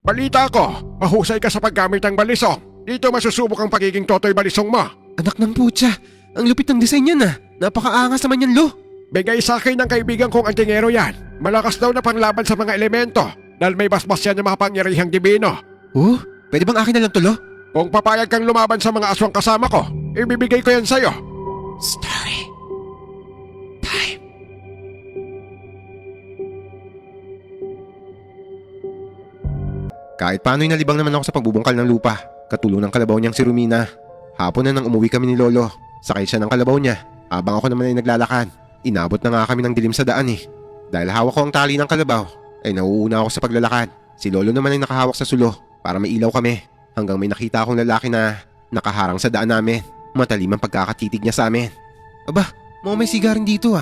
Balita ko, mahusay ka sa paggamit ng balisong. Dito masusubok ang pagiging totoy balisong mo. Anak ng putya, ang lupit ng design niyan Napakaangas naman yan, Lo. Bigay sa akin ng kaibigan kong antingero yan. Malakas daw na panglaban sa mga elemento dahil may basbas yan ng mga pangyarihang dibino. Oh, pwede bang akin na lang to, Lo? Kung papayag kang lumaban sa mga aswang kasama ko, ibibigay ko yan sa'yo. Story time. Kahit paano'y nalibang naman ako sa pagbubungkal ng lupa, katulong ng kalabaw niyang si Rumina. Hapon na nang umuwi kami ni Lolo, sakay siya ng kalabaw niya, habang ako naman ay naglalakad. Inabot na nga kami ng dilim sa daan Dahil hawak ko ang tali ng kalabaw, ay nauuna ako sa paglalakad. Si Lolo naman ay nakahawak sa sulo para may ilaw kami, hanggang may nakita akong lalaki na nakaharang sa daan namin. Matalim ang pagkakatitig niya sa amin. Aba, mukhang may sigarin dito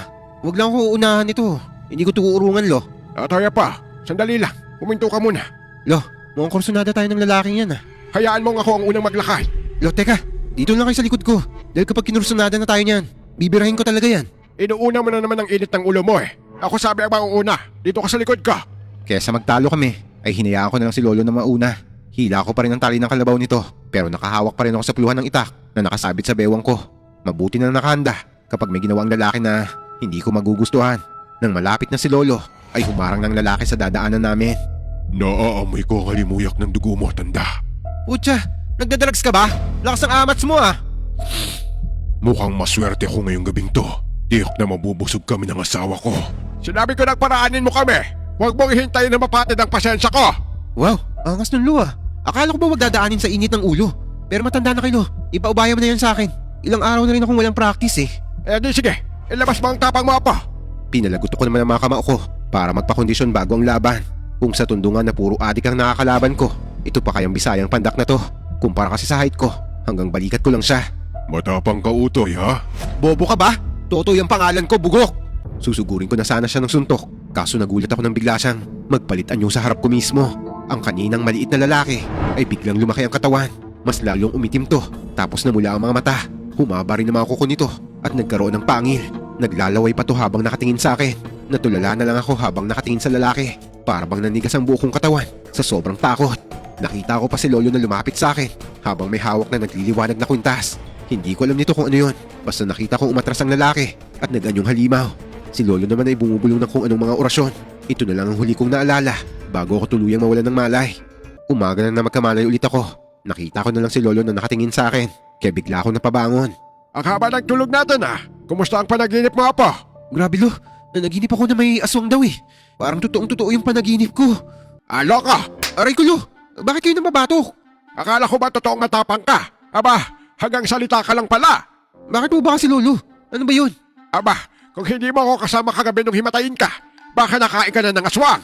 Huwag lang ako uunahan ito. Hindi ko tuurungan, Lo. Totoy pa, sandali lang, huminto ka muna. Lo, mukhang kursunada tayo ng lalaking yan Hayaan mo nga ako ang unang maglakad. Lo, teka, dito lang kayo sa likod ko. Dahil kapag kinursunada na tayo niyan, bibirahin ko talaga yan. Inuuna mo na naman ang init ng ulo mo Ako sabi ang mauuna, dito ka sa likod ko. Kesa magtalo kami, ay hinayaan ko na lang si Lolo na mauna. Hila ko pa rin ang tali ng kalabaw nito, pero nakahawak pa rin ako sa puluhan ng itak na nakasabit sa bewang ko. Mabuti na nakahanda kapag may ginawang lalaki na hindi ko magugustuhan. Nang malapit na si Lolo, ay humarang ng lalaki sa dadaanan namin. Naaamoy ko ang halimuyak ng dugo mo, tanda. Putya, nagdadrugs ka ba? Lakas ang amats mo Mukhang maswerte ko ngayong gabing to. Tiyak na mabubusog kami ng asawa ko. Sinabi ko nagparaanin mo kami. Huwag mong ihintayin na mapatid ang pasensya ko. Wow, angas ng Lo Akala ko ba wag dadaanin sa init ng ulo? Pero matanda na kayo, ipaubaya mo na yan sa akin. Ilang araw na rin akong walang practice di sige, ilabas mo ang tapang mo pa. Pinalagot ko naman ang mga kamao ko para magpakondisyon bago ang laban. Kung sa tundungan na puro adik ang nakakalaban ko, ito pa kayang bisayang pandak na to. Kumpara kasi sa height ko, hanggang balikat ko lang siya. Matapang ka, Utoy, ha? Bobo ka ba? Totoy ang pangalan ko, bugok! Susugurin ko na sana siya ng suntok, kaso nagulat ako nang bigla siyang magpalit anyo sa harap ko mismo. Ang kaninang maliit na lalaki ay biglang lumaki ang katawan. Mas lalong umitim to, tapos namula ang mga mata. Humaba rin ang mga kuko nito at nagkaroon ng pangil. Naglalaway pa to habang nakatingin sa akin. Natulala na lang ako habang nakatingin sa lalaki. Para bang nanigas ang buo kong katawan sa sobrang takot. Nakita ko pa si Lolo na lumapit sa akin habang may hawak na nagliliwanag na kwintas. Hindi ko alam nito kung ano yun. Basta nakita kong umatras ang lalaki at nag-anyong halimaw. Si Lolo naman ay bumubulong ng kung anong mga orasyon. Ito na lang ang huli kong naalala bago ako tuluyang mawalan ng malay. Umaga na magkamalay ulit ako. Nakita ko na lang si Lolo na nakatingin sa akin. Kaya bigla akong napabangon. Ang haba ng tulog natin Kumusta ang panaginip mo, Apo? Grabe, Lo, nanaginip ako na may aswang daw Parang totoong-totoo yung panaginip ko. Alo ka! Aray ko, Lo, bakit kayo nababatok? Akala ko ba totoong matapang ka? Aba, hanggang salita ka lang pala. Bakit mo ba kasi, Lolo? Ano ba yun? Aba, kung hindi mo ako kasama kagabi nung himatayin ka, baka nakain ka na ng aswang.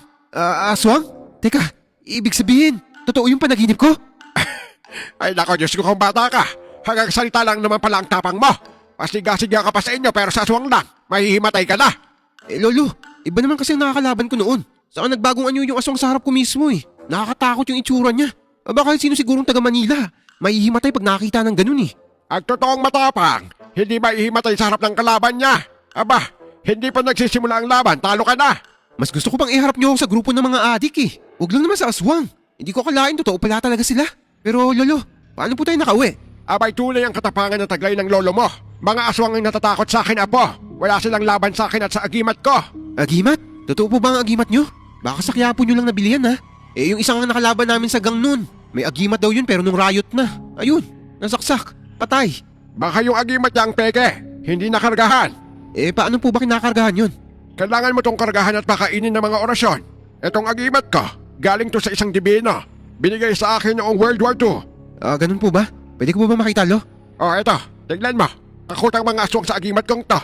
Aswang? Teka, ibig sabihin, totoo yung panaginip ko? Ay nako, Diyos ko kung bata ka. Hanggang salita lang naman pala ang tapang mo. Pasiga-siga ka pa sa inyo pero sa aswang lang, mahihimatay ka na. Lolo, iba naman kasi ang nakakalaban ko noon. Saka nagbagong anyo yung aswang sa harap ko mismo Nakakatakot yung itsura niya. Aba kahit sino sigurong taga Manila, mahihimatay pag nakita ng ganun Ang totoong matapang, hindi mahihimatay sa harap ng kalaban niya. Aba, hindi pa nagsisimula ang laban, talo ka na. Mas gusto ko pang iharap niyo ako sa grupo ng mga adik Huwag lang naman sa aswang. Hindi ko akalain totoo pala talaga sila. Pero Lolo, paano po tayo nakauwi? Abay tunay ang katapangan ng taglay ng lolo mo. Mga aswang ang natatakot sa akin, Apo. Wala silang laban sa akin at sa agimat ko. Agimat? Totoo po ba ang agimat nyo? Baka sa Quiapo nyo lang nabili yan yung isang nakalaban namin sa gang nun. May agimat daw yun pero nung riot na. Ayun, nasaksak, patay. Baka yung agimat niya ang peke, hindi nakargahan. Paano po ba kinakargahan yun? Kailangan mo tong kargahan at pakainin ng mga orasyon. Etong agimat ko, galing to sa isang dibino. Binigay sa akin noong World War II. Ganun po ba? Pwede ko ba makita, Lo? Eto, tignan mo. Takotang mga aswang sa agimat kong to.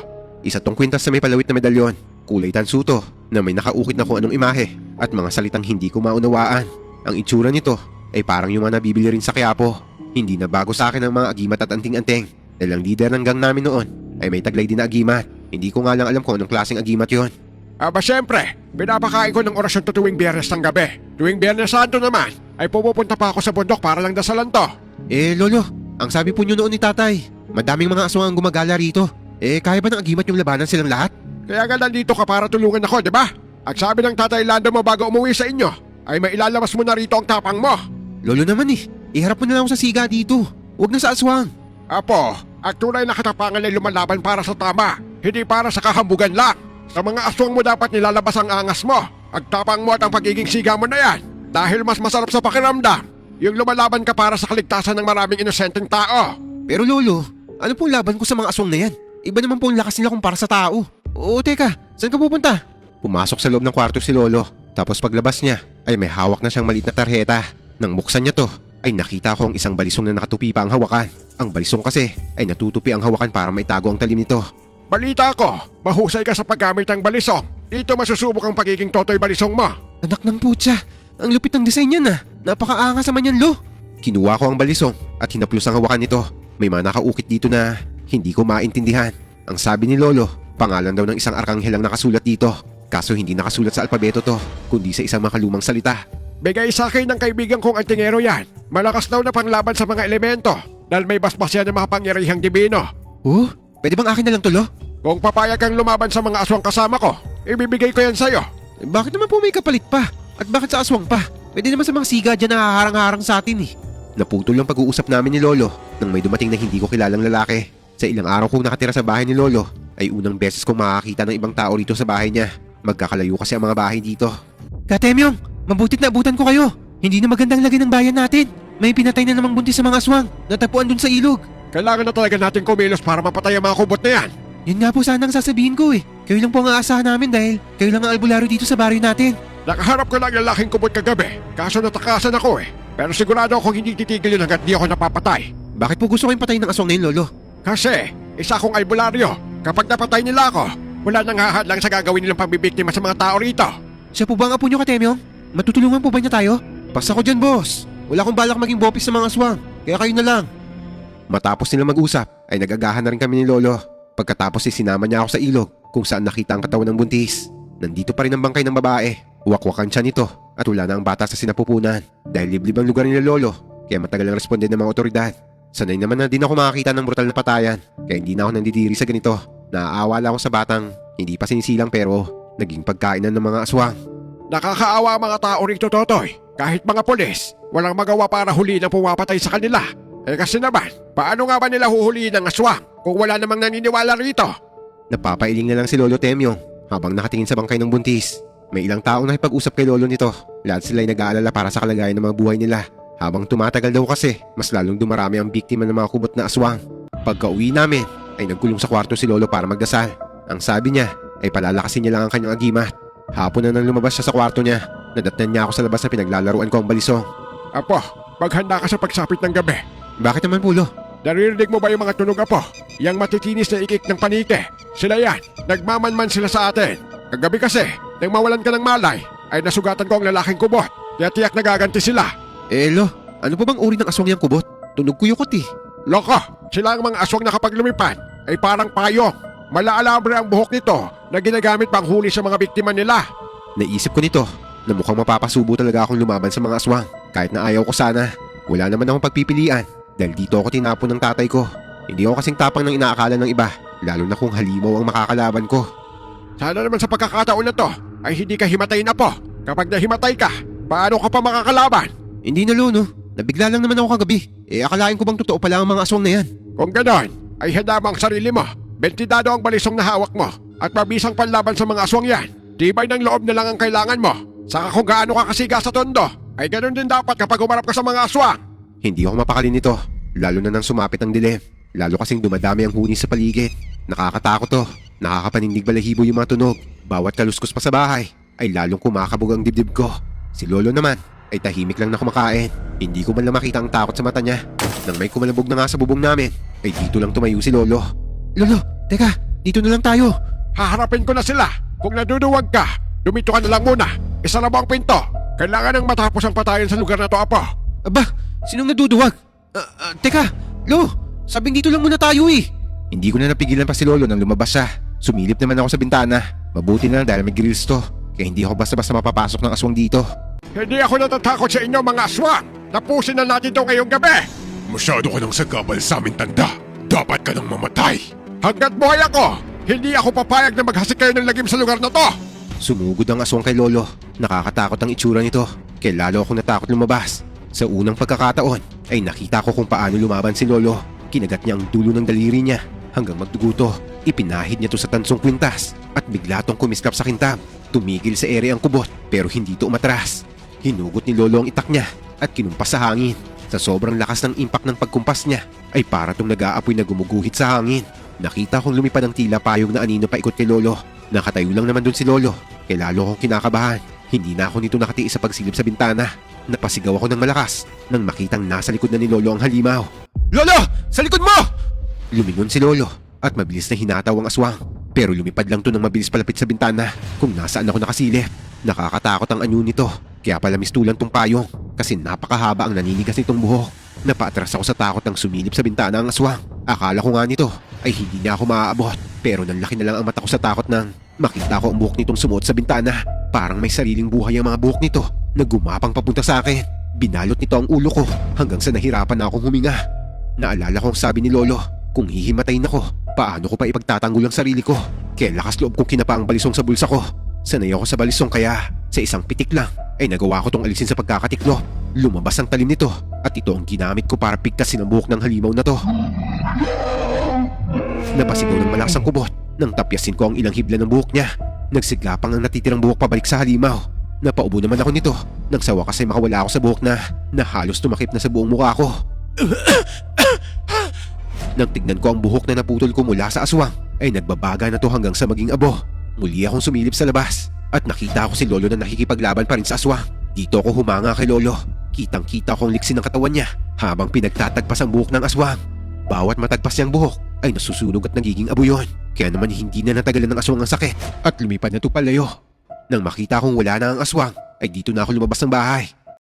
Isa tong kwintas na may palawit na medalyon. Kulay tansuto na may nakaukit na kung anong imahe at mga salitang hindi ko maunawaan. Ang itsura nito ay parang yung mga nabibili rin sa Quiapo. Hindi na bago sa akin ang mga agimat at anting-anting. Dahil ang leader ng gang namin noon ay may taglay din na agimat. Hindi ko nga lang alam kung anong klaseng agimat yon. Aba syempre, pinapakain ko ng orasyon to tuwing Biyernes ng gabi. Tuwing Biyernes Santo naman, ay pupunta pa ako sa bundok para lang dasalan to. Lolo, ang sabi po nyo noon ni tatay, madaming mga aswang ang gumagala rito. Kaya ba ng agimat yung labanan silang lahat? Kaya nga nandito ka para tulungan ako, di ba? At sabi ng tatay Lando mo bago umuwi sa inyo, ay mailalabas mo na rito ang tapang mo. Lolo naman iharap mo na lang ako sa siga dito. Huwag na sa aswang. Apo, ang tunay na katapangan ay lumalaban para sa tama, hindi para sa kahambugan lang. Sa mga aswang mo dapat nilalabas ang angas mo, ang tapang mo at ang pagiging siga mo na yan. Dahil mas masarap sa pakiramdam, yung lumalaban ka para sa kaligtasan ng maraming inosenteng tao. Pero Lolo, ano pong laban ko sa mga aswang na yan? Iba naman po ang lakas nila kumpara sa tao. Oo, teka, saan ka pupunta? Pumasok sa loob ng kwarto si Lolo. Tapos paglabas niya, ay may hawak na siyang maliit na tarheta. Nang buksan niya to, ay nakita ko ang isang balisong na nakatupi pa ang hawakan. Ang balisong kasi ay natutupi ang hawakan para maitago ang talim nito. Balita ko, mahusay ka sa paggamit ng balisong. Dito masusubok ang pagiging totoy balisong mo. Anak ng putya, ang lupit ng design niyan Napakaangas naman yan, Lo. Kinuha ko ang balisong at hinaplos ang hawakan nito. May mga nakaukit dito na hindi ko maintindihan. Ang sabi ni Lolo, pangalan daw ng isang arkanghel ang nakasulat dito. Kaso hindi nakasulat sa alpabeto to, kundi sa isang makalumang salita. Bigay sa akin ng kaibigan kong antingero yan. Malakas daw na panglaban sa mga elemento dahil may basbas yan ng mga pangyarihang dibino. Oh, pwede bang akin na lang to, Lo? Kung papayag kang lumaban sa mga aswang kasama ko, ibibigay ko yan sa'yo. Bakit naman po may kapalit pa? At bakit sa aswang pa? Pwede naman sa mga siga dyan na haharang-harang sa atin Naputol ang pag-uusap namin ni Lolo nang may dumating na hindi ko kilalang lalaki. Sa ilang araw kong nakatira sa bahay ni Lolo, ay unang beses kong makakita ng ibang tao rito sa bahay niya. Magkakalayo kasi ang mga bahay dito. Katemyong, mabutit na abutan ko kayo. Hindi na magandang lagay ng bayan natin. May pinatay na namang buntis sa mga aswang. Natapuan dun sa ilog. Kailangan na talaga natin kumilos para mapatay ang mga kubot na yan. Yun nga po sana ang sasabihin ko Kayo lang po ang aasahan namin dahil kayo lang ang albularyo dito sa baryo natin. Nakaharap ko lang lalaking kubot kagabi, kaso natakasan ako Pero sigurado akong hindi titigil yun hanggat di ako napapatay. Bakit po gusto kayong patayin ng aswang na yun, Lolo? Kasi, isa akong albularyo. Kapag napatay nila ako, wala nang hahadlang sa gagawin nilang pambibiktima sa mga tao rito. Siya po ba ang apo nyo, Katemyong? Matutulungan po ba niya tayo? Basta ko dyan, boss. Wala akong balak maging bopis sa mga aswang, kaya kayo na lang. Matapos nila mag-usap, ay nagagahan na rin kami ni Lolo. Pagkatapos sinama niya ako sa ilog kung saan nakita ang katawan ng buntis. Nandito pa rin ang bangkay ng babae. Huwak-wakan siya nito at wala na ang bata sa sinapupunan. Dahil liblib ang lugar nila Lolo, kaya matagal ang responde ng mga otoridad. Sanay naman na din ako makakita ng brutal na patayan, kaya hindi na ako nandidiri sa ganito. Naaawa lang ako sa batang hindi pa sinisilang pero naging pagkainan ng mga aswang. Nakakaawa ang mga tao rito, Totoy. Kahit mga pulis, walang magawa para huliin ang pumapatay sa kanila. Kasi naman, paano nga ba nila huhuliin ang aswang kung wala namang naniniwala rito? Napapailing na lang si Lolo Temyong habang nakatingin sa bangkay ng buntis. May ilang taong nakipag-usap kay Lolo nito. Lahat sila ay nag-aalala para sa kalagayan ng mga buhay nila. Habang tumatagal daw kasi, mas lalong dumarami ang biktima ng mga kubot na aswang. Pagka-uwi namin, ay nagkulong sa kwarto si Lolo para magdasal. Ang sabi niya, ay palalakasin niya lang ang kanyang agimat. Hapon na nang lumabas siya sa kwarto niya, nadatnan niya ako sa labas na pinaglalaruan ko ang balisong. Apo, maghanda ka sa pagsapit ng gabi. Bakit naman, Pulo? Naririnig mo ba yung mga tunog, Apo? Yang matitinis na ikik ng panike. Sila yan, nagmamanman sila sa atin. Kagabi kasi, nang mawalan ka ng malay, ay nasugatan ko ang lalaking kubot. Kaya tiyak nagaganti sila. Lo, ano pa bang uri ng aswang yung kubot? Tunog ko yukot Loko, sila ang mga aswang na kapag lumipad ay parang payong. Malaalambre ang buhok nito na ginagamit pang huli sa mga biktima nila. Naisip ko nito na mukhang mapapasubo talaga akong lumaban sa mga aswang. Kahit na ayaw ko sana, wala naman akong pagpipilian dahil dito ako tinapon ng tatay ko. Hindi ako kasing tapang ng inaakala ng iba, lalo na kung halimaw ang makakalaban ko. Sana naman sa pagkakataon na to ay hindi ka himatay na po. Kapag nahimatay ka, paano ka pa makakalaban? Hindi na, Lo, no? Nabigla lang naman ako kagabi. Akalain ko bang totoo pala ang mga aswang na yan? Kung ganon, ay handa mo ang sarili mo. Bentidado ang balisong na hawak mo at mabisang panlaban sa mga aswang yan. Tibay ng loob na lang ang kailangan mo. Saka kung gaano ka kasiga sa tondo, ay ganon din dapat kapag humarap ka sa mga aswang. Hindi ako mapakali nito, lalo na nang sumapit ang dilim. Lalo kasing dumadami ang huni sa paligid. Nakakatakot to. Nakakapanindig balahibo yung mga tunog. Bawat kaluskos pa sa bahay, ay lalong kumakabog ang dibdib ko. Si Lolo naman, ay tahimik lang na kumakain. Hindi ko man lang makita ang takot sa mata niya. Nang may kumalabog na nga sa bubong namin, ay dito lang tumayo si Lolo. Lolo, teka, dito na lang tayo. Haharapin ko na sila. Kung naduduwag ka, dumito ka na lang muna. Isa na ba ang pinto? Kailangan nang matapos ang patayan sa lugar na to, Apo. Aba, sinong naduduwag? Teka, Lo, sabing dito lang muna tayo Hindi ko na napigilan pa si Lolo nang lumabas siya. Sumilip naman ako sa bintana. Mabuti na lang dahil may grills to. Kaya hindi ako basta-basta mapapasok ng aswang dito. Hindi ako natatakot sa inyo, mga aswang. Tapusin na natin to ngayong gabi. Masyado ka nang sagabal sa amin, tanda. Dapat ka nang mamatay. Hanggat buhay ako, hindi ako papayag na maghasik kayo ng lagim sa lugar na to. Sumugod ang aswang kay Lolo. Nakakatakot ang itsura nito. kaya lalo akong natakot lumabas. Sa unang pagkakataon ay nakita ko kung paano lumaban si Lolo. Kinagat niya ang dulo ng daliri niya hanggang magduguto. Ipinahid niya to sa tansong kwintas at bigla tong kumislap sa kintab. Tumigil sa ere ang kubot pero hindi to umatras. Hinugot ni Lolo ang itak niya at kinumpas sa hangin. Sa sobrang lakas ng impact ng pagkumpas niya ay para tong nag-aapoy na gumuguhit sa hangin. Nakita kong lumipad ang tila payong na anino paikot kay Lolo. Nakatayo lang naman dun si Lolo kaya lalo akong kinakabahan. Hindi na ako nito nakatiis sa pagsilip sa bintana. Napasigaw ako ng malakas nang makitang nasa likod na ni Lolo ang halimaw. Lolo! Sa likod mo! Lumingon si Lolo at mabilis na hinataw ang aswang. Pero lumipad lang to nang mabilis palapit sa bintana kung nasaan ako nakasilip. Nakakatakot ang anyo nito kaya pala mistulan tong payong kasi napakahaba ang naninigas nitong buhok. Napaatras ako sa takot nang sumilip sa bintana ang aswang. Akala ko nga nito ay hindi na ako maaabot pero nanlaki na lang ang mata ko sa takot nang makita ko ang buhok nitong sumuot sa bintana. Parang may sariling buhay ang mga buhok nito na gumapang papunta sa akin. Binalot nito ang ulo ko hanggang sa nahirapan na akong huminga. Naalala ko ang sabi ni Lolo, kung hihimatayin ako, paano ko pa ipagtatanggol ang sarili ko? Kaya lakas loob kong kinapa ang balisong sa bulsa ko. Sanay ako sa balisong kaya sa isang pitik lang ay nagawa ko tong alisin sa pagkakatiklo. Lumabas ang talim nito at ito ang ginamit ko para pigtasin ang buhok ng halimaw na to. Napasigaw ng malakas ang kubot nang tapyasin ko ang ilang hibla ng buhok niya. Nagsiglapang ang natitirang buhok pabalik sa halimaw. Napaubo naman ako nito nang sa wakas ay makawala ako sa buhok na halos tumakip na sa buong mukha ko. Nang tignan ko ang buhok na naputol ko mula sa aswang ay nagbabaga na to hanggang sa maging abo. Muli akong sumilip sa labas at nakita ko si Lolo na nakikipaglaban pa rin sa aswang. Dito ako humanga kay Lolo. Kitang-kita ko ang liksi ng katawan niya habang pinagtatagpas ang buhok ng aswang. Bawat matagpas niyang buhok ay nasusunog at nagiging abo yun. Kaya naman hindi na natagalan ng aswang ang sakit at lumipad na to palayo. Nang makita kong wala na ang aswang ay dito na ako lumabas ng bahay.